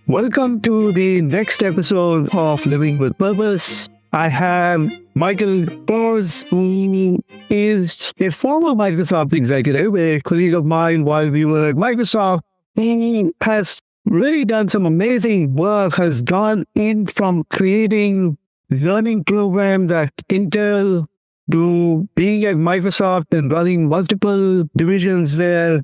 Welcome to the next episode of Living with Purpose. I have Michael Bors, who is a former Microsoft executive, a colleague of mine while we were at Microsoft. He has really done some amazing work, has gone in from creating learning programs at Intel to being at Microsoft and running multiple divisions there,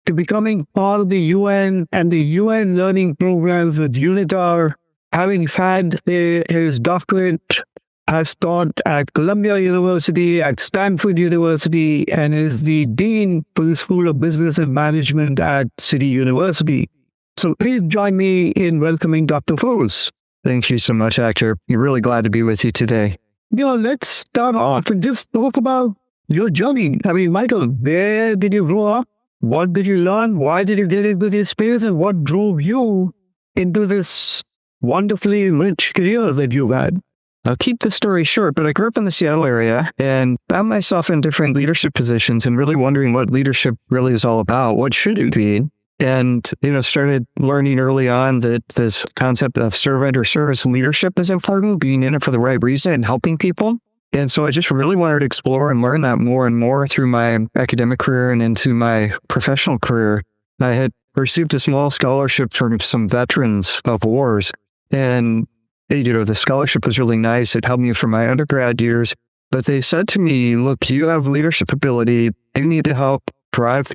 to becoming part of the UN and the UN learning programs with UNITAR, having had his doctorate, has taught at Columbia University, at Stanford University, and is the dean for the School of Business and Management at City University. So please join me in welcoming Dr. Bors. Thank you so much, Actor. You're really glad to be with you today. Let's start off and just talk about your journey. I mean, Michael, where did you grow up? What did you learn? Why did you get into this space? And what drove you into this wonderfully rich career that you've had? I'll keep the story short, but I grew up in the Seattle area and found myself in different leadership positions and really wondering what leadership really is all about. What should it be? And, started learning early on that this concept of servant or service leadership is important, being in it for the right reason and helping people. And so I just really wanted to explore and learn that more and more through my academic career and into my professional career. I had received a small scholarship from some veterans of wars. And, the scholarship was really nice. It helped me for my undergrad years. But they said to me, look, you have leadership ability. You need to help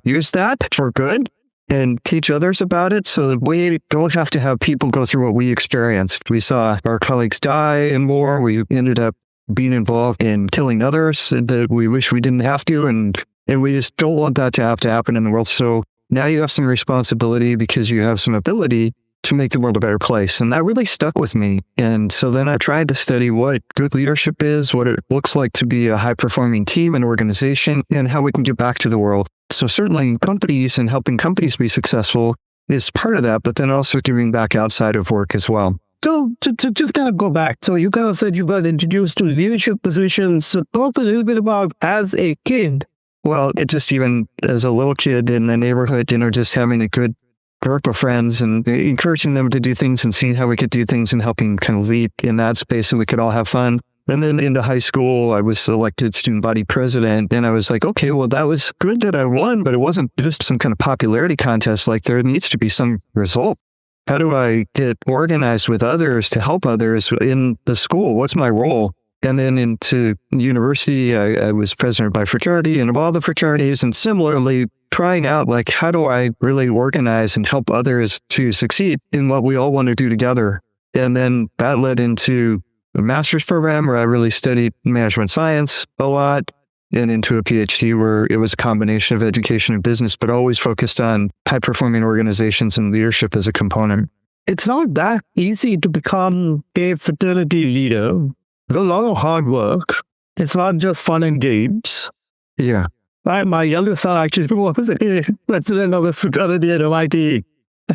use that for good and teach others about it so that we don't have to have people go through what we experienced. We saw our colleagues die in war. We ended up being involved in killing others that we wish we didn't have to. And we just don't want that to have to happen in the world. So now you have some responsibility because you have some ability to make the world a better place. And that really stuck with me. And so then I tried to study what good leadership is, what it looks like to be a high-performing team and organization, and how we can give back to the world. So certainly companies and helping companies be successful is part of that, but then also giving back outside of work as well. So to just kind of go back, so you kind of said you got introduced to leadership positions. So talk a little bit about as a kid. Well, it just even as a little kid in the neighborhood, just having a good group of friends and encouraging them to do things and seeing how we could do things and helping kind of lead in that space so we could all have fun. And then into high school, I was elected student body president. And I was like, okay, well, that was good that I won, but it wasn't just some kind of popularity contest. Like there needs to be some result. How do I get organized with others to help others in the school? What's my role? And then into university, I was president of my fraternity and of all the fraternities. And similarly, trying out, like, how do I really organize and help others to succeed in what we all want to do together? And then that led into a master's program where I really studied management science a lot, and into a PhD where it was a combination of education and business, but always focused on high-performing organizations and leadership as a component. It's not that easy to become a fraternity leader. There's a lot of hard work. It's not just fun and games. Yeah. My younger son actually was a president of a fraternity at MIT,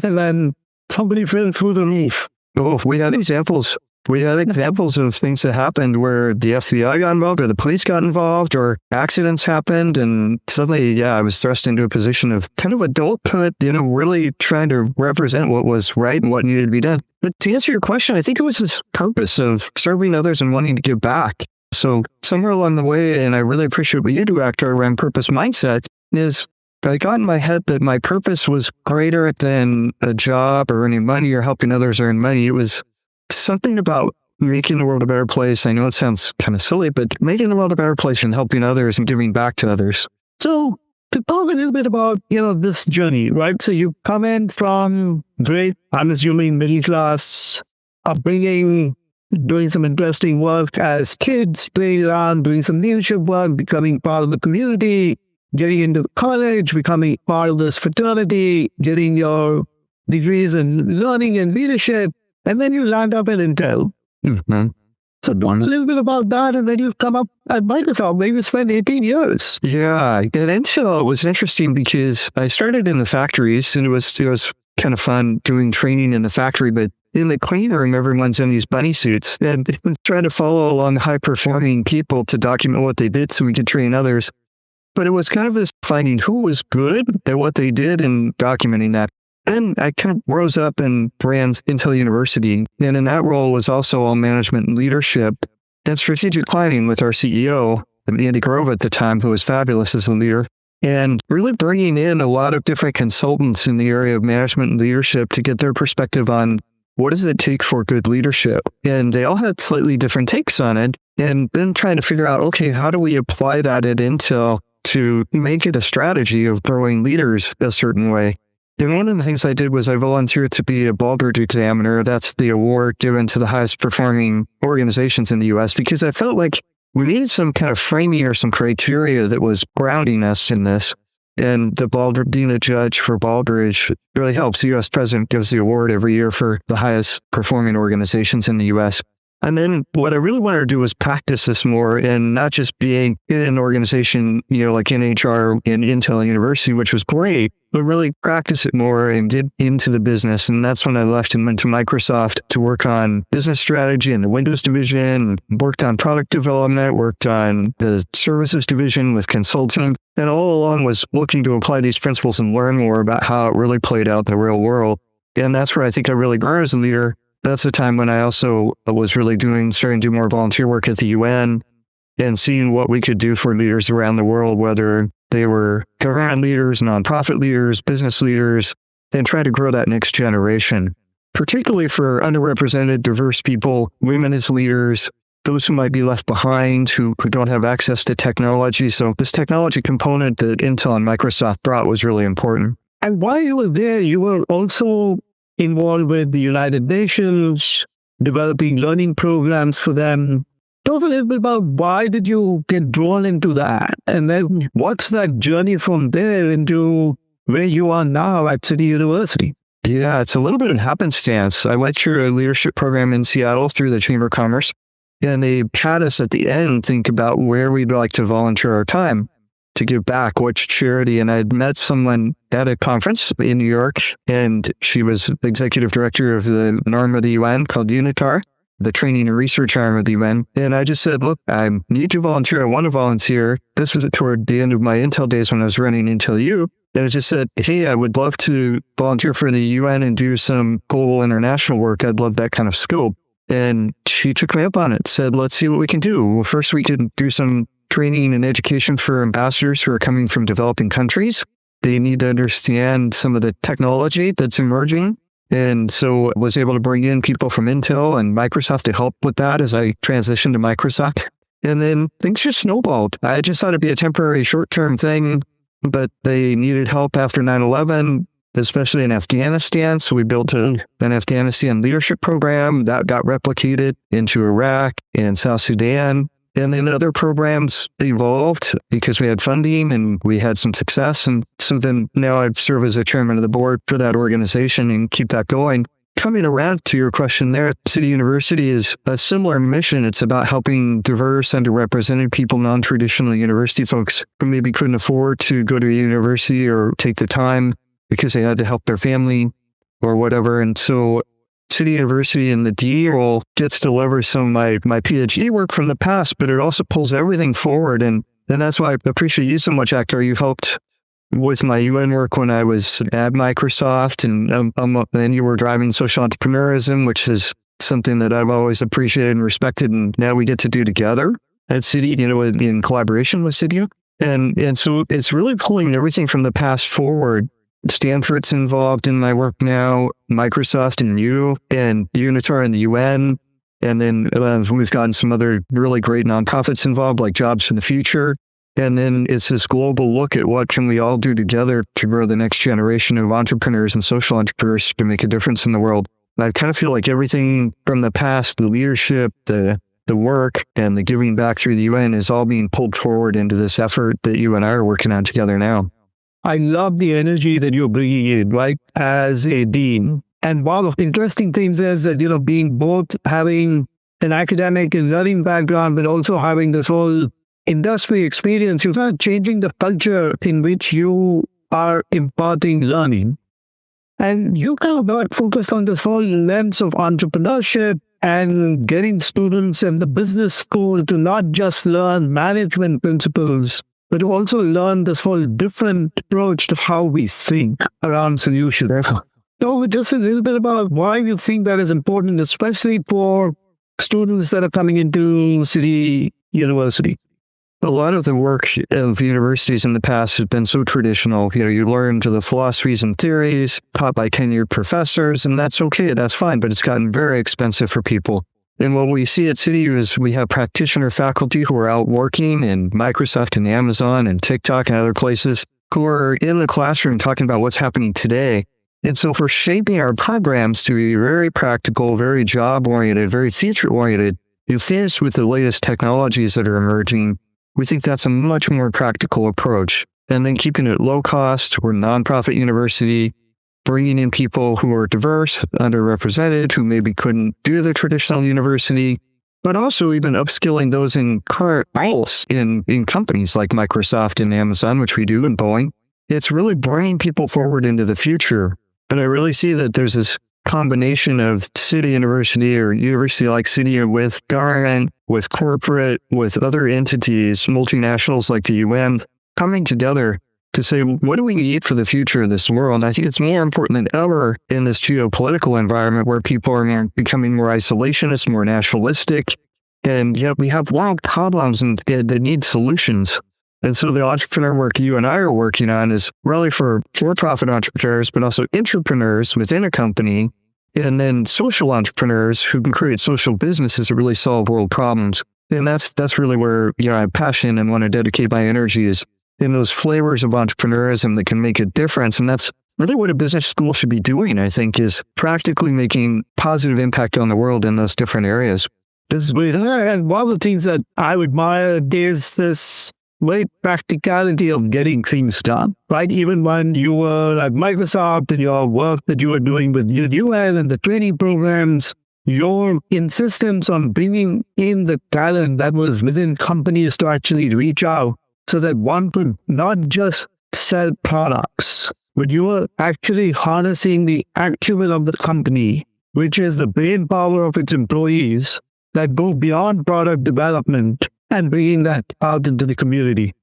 and then somebody fell through the roof. Oh, we had examples. We had examples of things that happened where the FBI got involved or the police got involved or accidents happened. And suddenly, I was thrust into a position of kind of adulthood, really trying to represent what was right and what needed to be done. But to answer your question, I think it was this purpose of serving others and wanting to give back. So somewhere along the way, and I really appreciate what you do, Actor, around purpose mindset, is I got in my head that my purpose was greater than a job or earning money or helping others earn money. It was something about making the world a better place. I know it sounds kind of silly, but making the world a better place and helping others and giving back to others. So to talk a little bit about, this journey, right? So you come in from great, I'm assuming, middle class upbringing, doing some interesting work as kids, playing around, doing some leadership work, becoming part of the community, getting into college, becoming part of this fraternity, getting your degrees in learning and leadership. And then you land up at Intel. Mm-hmm. So talk a little bit about that, and then you come up at Microsoft, where you spent 18 years. Yeah, at Intel, it was interesting because I started in the factories, and it was kind of fun doing training in the factory, but in the clean room, everyone's in these bunny suits and trying to follow along high-performing people to document what they did so we could train others. But it was kind of this finding who was good at what they did and documenting that. Then I kind of rose up and ran Intel University. And in that role was also all management and leadership and strategic planning with our CEO, Andy Grove at the time, who was fabulous as a leader, and really bringing in a lot of different consultants in the area of management and leadership to get their perspective on what does it take for good leadership. And they all had slightly different takes on it. And then trying to figure out, okay, how do we apply that at Intel to make it a strategy of growing leaders a certain way? And one of the things I did was I volunteered to be a Baldrige examiner. That's the award given to the highest performing organizations in the US, because I felt like we needed some kind of framing or some criteria that was grounding us in this. And the Baldrige, being a judge for Baldrige really helps. The US president gives the award every year for the highest performing organizations in the US. And then what I really wanted to do was practice this more and not just being in an organization, like in HR and Intel University, which was great, but really practice it more and get into the business. And that's when I left and went to Microsoft to work on business strategy in the Windows division, worked on product development, worked on the services division with consulting, and all along was looking to apply these principles and learn more about how it really played out in the real world. And that's where I think I really grew as a leader. That's the time when I also was really starting to do more volunteer work at the UN and seeing what we could do for leaders around the world, whether they were government leaders, nonprofit leaders, business leaders, and try to grow that next generation, particularly for underrepresented, diverse people, women as leaders, those who might be left behind, who don't have access to technology. So this technology component that Intel and Microsoft brought was really important. And while you were there, you were also involved with the United Nations, developing learning programs for them. Talk a little bit about why did you get drawn into that? And then what's that journey from there into where you are now at City University? Yeah, it's a little bit of happenstance. I went through a leadership program in Seattle through the Chamber of Commerce, and they had us at the end think about where we'd like to volunteer our time to give back, which charity. And I'd met someone at a conference in New York, and she was executive director of the arm of the UN called UNITAR, the training and research arm of the UN. And I just said, look, I need to volunteer. I want to volunteer. This was toward the end of my Intel days when I was running Intel U. And I just said, hey, I would love to volunteer for the UN and do some global international work. I'd love that kind of scope. And she took me up on it, said, let's see what we can do. Well, first we can do some training and education for ambassadors who are coming from developing countries. They need to understand some of the technology that's emerging. And so I was able to bring in people from Intel and Microsoft to help with that as I transitioned to Microsoft. And then things just snowballed. I just thought it'd be a temporary short-term thing, but they needed help after 9/11, especially in Afghanistan. So we built an Afghanistan leadership program that got replicated into Iraq and South Sudan. And then other programs evolved because we had funding and we had some success. And so then now I serve as a chairman of the board for that organization and keep that going. Coming around to your question there, City University is a similar mission. It's about helping diverse, underrepresented people, non-traditional university folks who maybe couldn't afford to go to a university or take the time because they had to help their family or whatever. And so City University in the DE role gets to leverage some of my PhD work from the past, but it also pulls everything forward. And that's why I appreciate you so much, Actor. You helped with my UN work when I was at Microsoft, and then you were driving social entrepreneurism, which is something that I've always appreciated and respected. And now we get to do together at City, in collaboration with City. And so it's really pulling everything from the past forward. Stanford's involved in my work now, Microsoft and you, and UNITAR and the UN. And then we've gotten some other really great nonprofits involved, like Jobs for the Future. And then it's this global look at what can we all do together to grow the next generation of entrepreneurs and social entrepreneurs to make a difference in the world. And I kind of feel like everything from the past, the leadership, the work, and the giving back through the UN is all being pulled forward into this effort that you and I are working on together now. I love the energy that you're bringing in, right, as a dean. And one of the interesting things is that, being both having an academic and learning background, but also having this whole industry experience, you're kind of changing the culture in which you are imparting learning. And you kind of got focused on this whole lens of entrepreneurship and getting students in the business school to not just learn management principles, but also learn this whole different approach to how we think around solutions. So just a little bit about why you think that is important, especially for students that are coming into city university. A lot of the work of universities in the past has been so traditional. You learn to the philosophies and theories taught by tenured professors, and that's okay, that's fine, but it's gotten very expensive for people. And what we see at City is we have practitioner faculty who are out working in Microsoft and Amazon and TikTok and other places who are in the classroom talking about what's happening today. And so for shaping our programs to be very practical, very job-oriented, very future-oriented, you finish with the latest technologies that are emerging. We think that's a much more practical approach. And then keeping it low cost, we're a nonprofit university, bringing in people who are diverse, underrepresented, who maybe couldn't do the traditional university, but also even upskilling those in current roles in companies like Microsoft and Amazon, which we do, and Boeing. It's really bringing people forward into the future. And I really see that there's this combination of City University or university like City with government, with corporate, with other entities, multinationals like the UN, coming together to say, what do we need for the future of this world? And I think it's more important than ever in this geopolitical environment where people are becoming more isolationist, more nationalistic, and yet we have long problems and that need solutions. And so the entrepreneur work you and I are working on is really for for-profit entrepreneurs, but also entrepreneurs within a company, and then social entrepreneurs who can create social businesses that really solve world problems. And that's really where I have passion and want to dedicate my energy is in those flavors of entrepreneurism that can make a difference. And that's really what a business school should be doing, I think, is practically making positive impact on the world in those different areas. And one of the things that I admire is this great practicality of getting things done, right? Even when you were at Microsoft and your work that you were doing with the UN and the training programs, your insistence on bringing in the talent that was within companies to actually reach out so that one could not just sell products, but you were actually harnessing the acumen of the company, which is the brain power of its employees that go beyond product development and bringing that out into the community.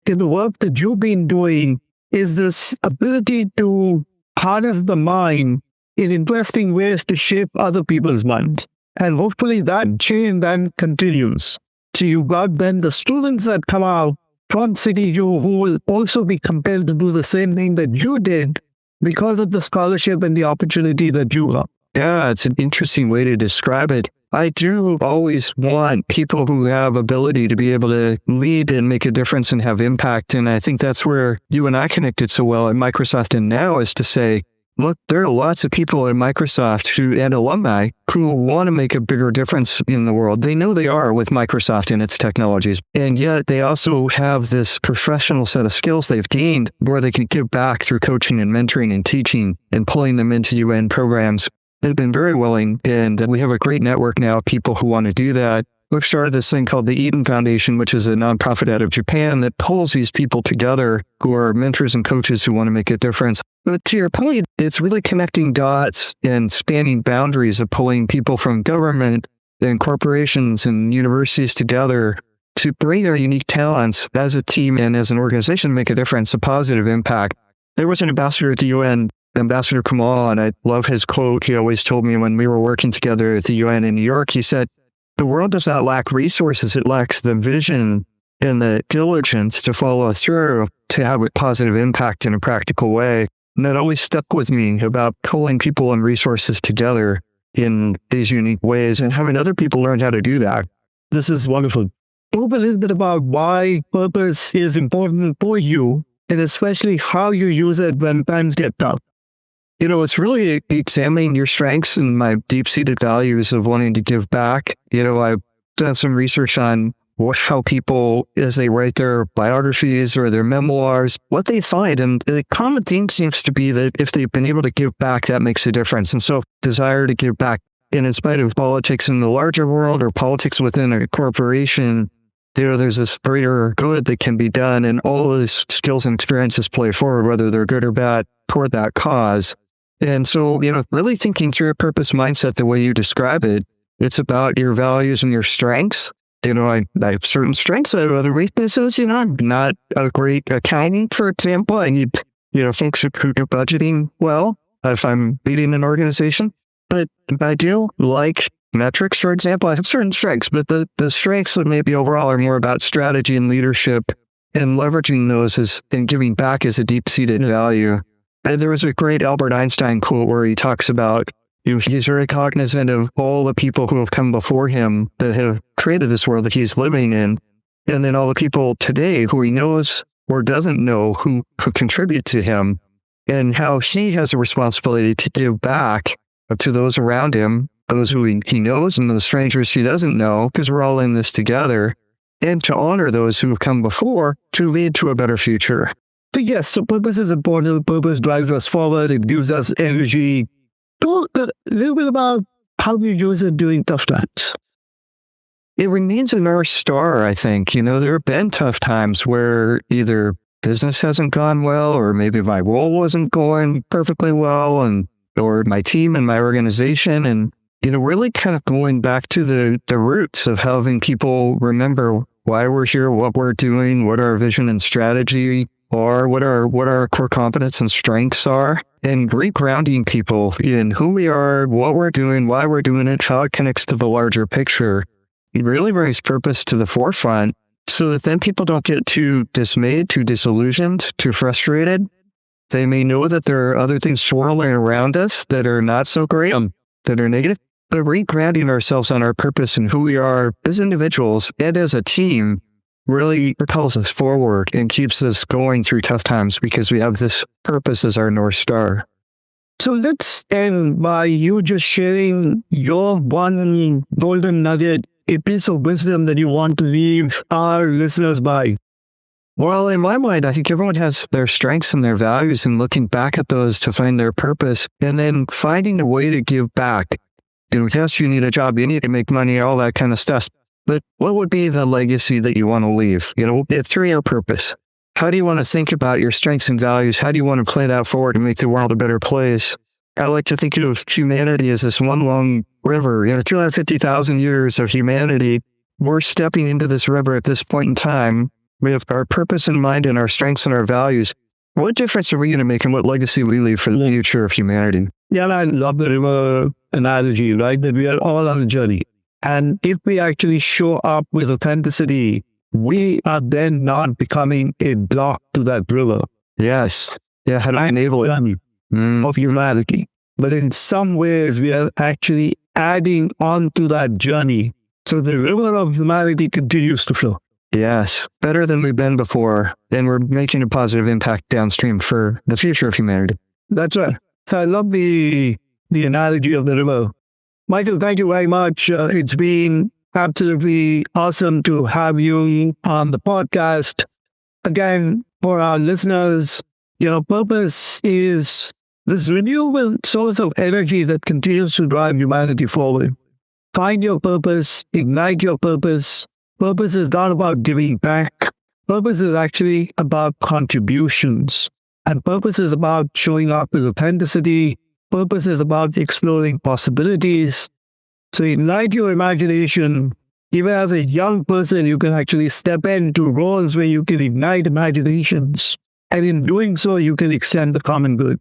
In the work that you've been doing is this ability to harness the mind in interesting ways to shape other people's minds. And hopefully that chain then continues. So you've got then the students that come out from CityU who will also be compelled to do the same thing that you did because of the scholarship and the opportunity that you got. Yeah, it's an interesting way to describe it. I do always want people who have ability to be able to lead and make a difference and have impact. And I think that's where you and I connected so well at Microsoft and now is to say, look, there are lots of people at Microsoft and alumni who want to make a bigger difference in the world. They know they are with Microsoft and its technologies. And yet they also have this professional set of skills they've gained where they can give back through coaching and mentoring and teaching and pulling them into UN programs. They've been very willing, and we have a great network now of people who want to do that. We've started this thing called the Eden Foundation, which is a nonprofit out of Japan that pulls these people together who are mentors and coaches who want to make a difference. But to your point, it's really connecting dots and spanning boundaries of pulling people from government and corporations and universities together to bring their unique talents as a team and as an organization to make a difference, a positive impact. There was an ambassador at the UN, Ambassador Kamal, and I love his quote. He always told me when we were working together at the UN in New York, he said, the world does not lack resources. It lacks the vision and the diligence to follow through to have a positive impact in a practical way. And that always stuck with me about pulling people and resources together in these unique ways and having other people learn how to do that. This is wonderful. Talk a little bit about why purpose is important for you and especially how you use it when times get tough. It's really examining your strengths and my deep-seated values of wanting to give back. I've done some research on how people, as they write their biographies or their memoirs, what they find. And the common theme seems to be that if they've been able to give back, that makes a difference. And so desire to give back, and in spite of politics in the larger world or politics within a corporation, there's this greater good that can be done. And all of these skills and experiences play forward, whether they're good or bad, toward that cause. And so, really thinking through a purpose mindset the way you describe it, it's about your values and your strengths. I have certain strengths, I have other weaknesses. I'm not a great accountant, for example. I need, folks who do budgeting well. if I'm leading an organization. But I do like metrics, for example. I have certain strengths, but the strengths that maybe overall are more about strategy and leadership, and leveraging those and giving back as a deep-seated value. And there was a great Albert Einstein quote where he talks about, he's very cognizant of all the people who have come before him that have created this world that he's living in, and then all the people today who he knows or doesn't know who contribute to him, and how he has a responsibility to give back to those around him, those who he knows and the strangers he doesn't know, because we're all in this together, and to honor those who have come before to lead to a better future. So yes, so purpose is important. Purpose drives us forward. It gives us energy. Talk a little bit about how you use it during tough times. It remains a North Star, I think. There have been tough times where either business hasn't gone well, or maybe my role wasn't going perfectly well, or my team and my organization, and really kind of going back to the roots of having people remember why we're here, what we're doing, what our vision and strategy are, what our core competence and strengths are, and regrounding people in who we are, what we're doing, why we're doing it, how it connects to the larger picture. It really brings purpose to the forefront so that then people don't get too dismayed, too disillusioned, too frustrated. They may know that there are other things swirling around us that are not so great, that are negative, but regrounding ourselves on our purpose and who we are as individuals and as a team really propels us forward and keeps us going through tough times because we have this purpose as our North Star. So let's end by you just sharing your one golden nugget, a piece of wisdom that you want to leave our listeners by. Well, in my mind, I think everyone has their strengths and their values, and looking back at those to find their purpose, and then finding a way to give back. Yes, you need a job, you need to make money, all that kind of stuff. But what would be the legacy that you want to leave? Through your purpose. How do you want to think about your strengths and values? How do you want to play that forward and make the world a better place? I like to think of humanity as this one long river. 250,000 years of humanity. We're stepping into this river at this point in time. We have our purpose in mind and our strengths and our values. What difference are we going to make, and what legacy we leave for the future of humanity? Yeah, and I love the river analogy, right? That we are all on a journey. And if we actually show up with authenticity, we are then not becoming a block to that river. Yes. Yeah, how to enable it. Of humanity. But in some ways, we are actually adding on to that journey. So the river of humanity continues to flow. Yes, better than we've been before. And we're making a positive impact downstream for the future of humanity. That's right. So I love the analogy of the river. Michael, thank you very much. It's been absolutely awesome to have you on the podcast. Again, for our listeners, purpose is this renewable source of energy that continues to drive humanity forward. Find your purpose, ignite your purpose. Purpose is not about giving back. Purpose is actually about contributions. And purpose is about showing up with authenticity. Purpose is about exploring possibilities. So ignite your imagination. Even as a young person, you can actually step into roles where you can ignite imaginations. And in doing so, you can extend the common good.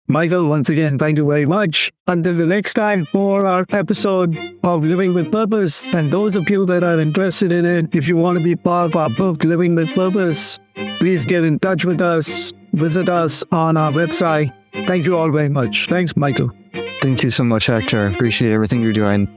Michael, once again, thank you very much. Until the next time for our episode of Living with Purpose. And those of you that are interested in it, if you want to be part of our book, Living with Purpose, please get in touch with us. Visit us on our website. Thank you all very much. Thanks, Michael. Thank you so much, Hector. Appreciate everything you're doing.